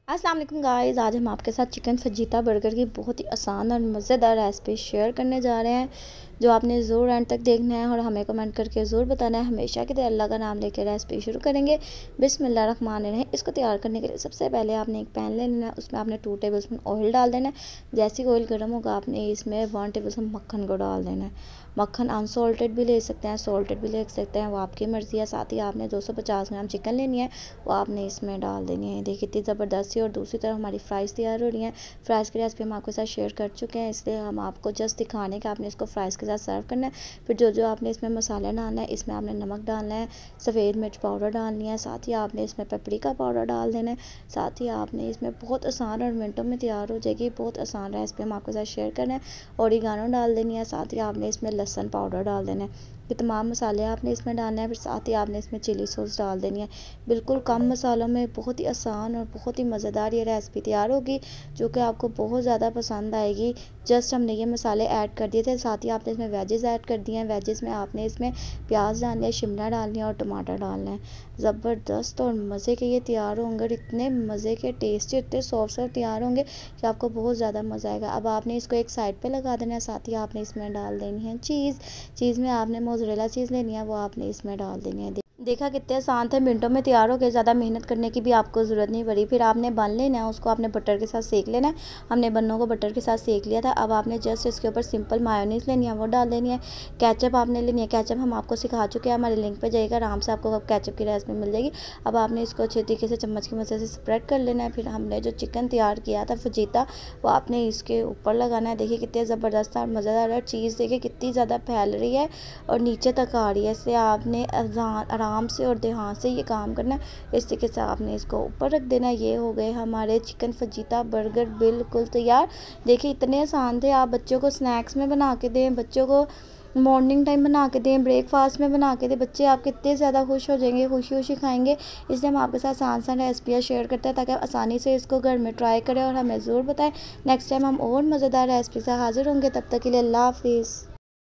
अस्सलाम वालेकुम गाइस, आज हम आपके साथ चिकन फजीता बर्गर की बहुत ही आसान और मज़ेदार रेसिपी शेयर करने जा रहे हैं, जो आपने ज़रूर एंड तक देखना है और हमें कमेंट करके ज़रूर बताना है। हमेशा की तरह अल्लाह का नाम लेकर रेसिपी शुरू करेंगे। बिस्मिल्लाहिर्रहमानिर्रहीम। इसको तैयार करने के लिए सबसे पहले आपने एक पैन ले लेना है, उसमें आपने 2 टेबलस्पून ऑयल डाल देना है। जैसे ही ऑयल गर्म होगा आपने इसमें 1 टेबलस्पून मक्खन को डाल देना है। मक्खन अनसॉल्टेड भी ले सकते हैं, सॉल्टेड भी ले सकते हैं, वो आपकी मर्ज़ी है। साथ ही आपने 250 ग्राम चिकन लेनी है, वो आपने इसमें डाल देनी है। देखिए कितनी ज़बरदस्त सी। और दूसरी तरफ हमारी फ्राइज़ तैयार हो रही हैं। फ्राइज़ की रेसिपी हम आपके साथ शेयर कर चुके हैं, इसलिए हम आपको जस्ट दिखाने का आपने इसको फ्राइज़ के साथ सर्व करना है। फिर जो जो आपने इसमें मसाला डालना है, इसमें आपने नमक डालना है, सफ़ेद मिर्च पाउडर डालनी है, साथ ही आपने इसमें पेपरिका पाउडर डाल देना है। साथ ही आपने इसमें बहुत आसान और मिनटों में तैयार हो जाएगी बहुत आसान रेसिपी हम आपके साथ शेयर कर रहे हैं। ओरिगानो डाल देनी है, साथ ही आपने इसमें लहसुन पाउडर डाल देना है। ये तमाम मसाले आपने इसमें डालना है। फिर साथ ही आपने इसमें चिली सॉस डाल देनी है। बिल्कुल कम मसालों में बहुत ही आसान और बहुत ही मज़ेदार ये रेसिपी तैयार होगी, जो कि आपको बहुत ज़्यादा पसंद आएगी। जस्ट हमने ये मसाले ऐड कर दिए थे, साथ ही आपने इसमें वेजेस ऐड कर दिए हैं। वेजेस में आपने इसमें प्याज डालने हैं, शिमला डालनी है और टमाटर डालना है। ज़बरदस्त और मज़े के ये तैयार होंगे और इतने मज़े के टेस्टी, इतने सॉफ्ट तैयार होंगे कि आपको बहुत ज़्यादा मज़ा आएगा। अब आपने इसको एक साइड पे लगा देना है। साथ ही आपने इसमें डाल देनी है चीज़। चीज़ में आपने मोज़रेला चीज़ लेनी है, वो आपने इसमें डाल देनी है। देखा कितने आसान थे, मिनटों में तैयार हो गए, ज़्यादा मेहनत करने की भी आपको ज़रूरत नहीं पड़ी। फिर आपने बन लेना है, उसको आपने बटर के साथ सेक लेना है। हमने बनों को बटर के साथ सेक लिया था। अब आपने जस्ट इसके ऊपर सिंपल मायोनीज़ लेनी है, वो डाल देनी है। केचप आपने लेनी है, केचप हम आपको सिखा चुके हैं, हमारे लिंक पे जाइएगा, आराम से आपको केचप की रेसिपी मिल जाएगी। अब आपने इसको अच्छे तरीके से चम्मच की मदद से स्प्रेड कर लेना है। फिर हमने जो चिकन तैयार किया था फजीता, वो आपने इसके ऊपर लगाना है। देखिए कितने ज़बरदस्त और मज़ेदार है। चीज़ देखिए कितनी ज़्यादा फैल रही है और नीचे तक आ रही है। इससे आपने आराम से और ध्यान से ये काम करना है। इस तरीके से आपने इसको ऊपर रख देना। ये हो गए हमारे चिकन फजीता बर्गर बिल्कुल तैयार। देखिए इतने आसान थे। आप बच्चों को स्नैक्स में बना के दें, बच्चों को मॉर्निंग टाइम बना के दें, ब्रेकफास्ट में बना के दें, बच्चे आपके इतने ज़्यादा खुश हो जाएंगे, खुशी खुशी खाएंगे। इसलिए हम आपके साथ आसान आसान रेसिपियाँ शेयर करते हैं, ताकि आप आसानी से इसको घर में ट्राई करें और हमें ज़रूर बताएं। नेक्स्ट टाइम हम और मज़ेदार रेसिपी से हाजिर होंगे। तब तक के लिए अल्लाह हाफिज़।